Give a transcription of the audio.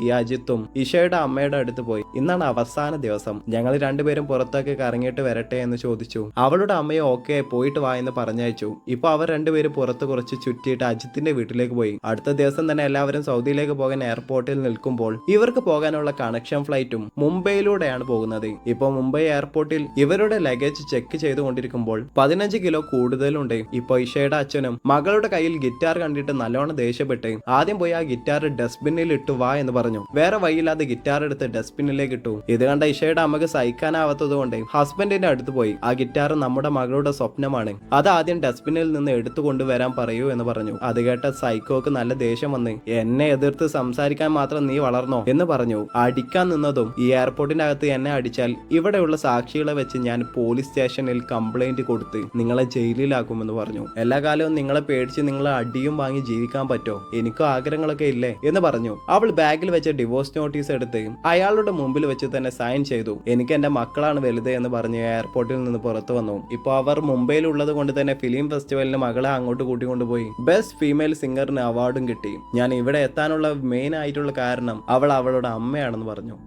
ഈ അജിത്തും ഇഷയുടെ അമ്മയുടെ അടുത്ത് പോയി. ഇന്നാണ് അവസാന ദിവസം, ഞങ്ങൾ രണ്ടുപേരും പുറത്തൊക്കെ കറങ്ങിയിട്ട് വരട്ടെ എന്ന് ചോദിച്ചു. അവളുടെ അമ്മയെ ഓക്കെ പോയിട്ട് വാ എന്ന് പറഞ്ഞയച്ചു. ഇപ്പൊ അവർ രണ്ടുപേരും പുറത്ത് കുറച്ച് ചുറ്റിയിട്ട് അജിത്തിന്റെ വീട്ടിലേക്ക് പോയി. അടുത്ത ദിവസം തന്നെ എല്ലാവരും സൗദിയിലേക്ക് പോകാൻ എയർപോർട്ടിൽ നിൽക്കുമ്പോൾ ഇവർക്ക് പോകാനുള്ള കണക്ഷൻ ഫ്ലൈറ്റും മുംബൈയിലൂടെയാണ് പോകുന്നത്. ഇപ്പൊ മുംബൈ എയർപോർട്ടിൽ ഇവരുടെ ലഗേജ് ചെക്ക് ചെയ്തുകൊണ്ടിരിക്കുമ്പോൾ 15 കിലോ കൂടുതലുണ്ട്. ഇപ്പൊ ഇഷയുടെ അച്ഛനും മകളുടെ കയ്യിൽ ഗിറ്റാർ കണ്ടിട്ട് നല്ലോണം ദേഷ്യപ്പെട്ട് ആദ്യം പോയി ആ ഗിറ്റാർ ഡസ്റ്റ്ബിന്നിൽ ഇട്ടു വാ എന്ന് പറഞ്ഞു. വേറെ വഴിയില്ലാതെ ഗിറ്റാർ എടുത്ത് ഡസ്റ്റ്ബിന്നിലേക്ക് ഇട്ടു. ഇത് കണ്ട ഇഷയുടെ അമ്മക്ക് സഹിക്കാനാവാത്തത് കൊണ്ട് ഹസ്ബൻഡിന്റെ അടുത്ത് പോയി ആ ഗിറ്റാർ നമ്മുടെ മകളുടെ സ്വപ്നമാണ്, അത് ആദ്യം ഡസ്റ്റ്ബിന്നിൽ നിന്ന് എടുത്തു കൊണ്ടുവരാൻ പറയൂ എന്ന് പറഞ്ഞു. അത് കേട്ട സൈക്കോക്ക് നല്ല ദേഷ്യം വന്ന് എന്നെ എതിർത്ത് സംസാരിക്കാൻ മാത്രം നീ വളർന്നോ എന്ന് പറഞ്ഞു. അടിക്കാൻ നിന്നതും ഈ എയർപോർട്ടിന്റെ അകത്ത് എന്നെ അടിച്ചാൽ ഇവിടെയുള്ള സാക്ഷികളെ വെച്ച് ഞാൻ പോലീസ് സ്റ്റേഷനിൽ കംപ്ലൈന്റ് കൊടുത്ത് നിങ്ങളെ ജയിലിലാക്കുമെന്ന് പറഞ്ഞു. എല്ലാ കാലവും നിങ്ങളെ പേടിച്ച് നിങ്ങളെ അടിയും വാങ്ങി ജീവിക്കാൻ പറ്റോ? എനിക്കും ആഗ്രഹങ്ങളൊക്കെ ഇല്ലേ എന്ന് പറഞ്ഞു. അവൾ ബാഗിൽ വെച്ച ഡിവോഴ്സ് നോട്ടീസ് എടുത്ത് അയാളുടെ മുമ്പിൽ വെച്ച് തന്നെ സൈൻ ചെയ്തു. എനിക്ക് എന്റെ മക്കളാണ് വലുത് എന്ന് പറഞ്ഞ് എയർപോർട്ടിൽ നിന്ന് പുറത്തു വന്നു. ഇപ്പൊ അവർ മുംബൈയിൽ ഉള്ളത് കൊണ്ട് തന്നെ ഫിലിം ഫെസ്റ്റിവലിന് മകളെ അങ്ങോട്ട് കൂട്ടിക്കൊണ്ടുപോയി ബെസ്റ്റ് ഫീമെയിൽ സിംഗറിന് അവാർഡും കിട്ടി. ഞാൻ ഇവിടെ എത്താനുള്ള മെയിൻ ആയിട്ടുള്ള കാരണം അവൾ അവളുടെ അമ്മയാണെന്ന് പറഞ്ഞു.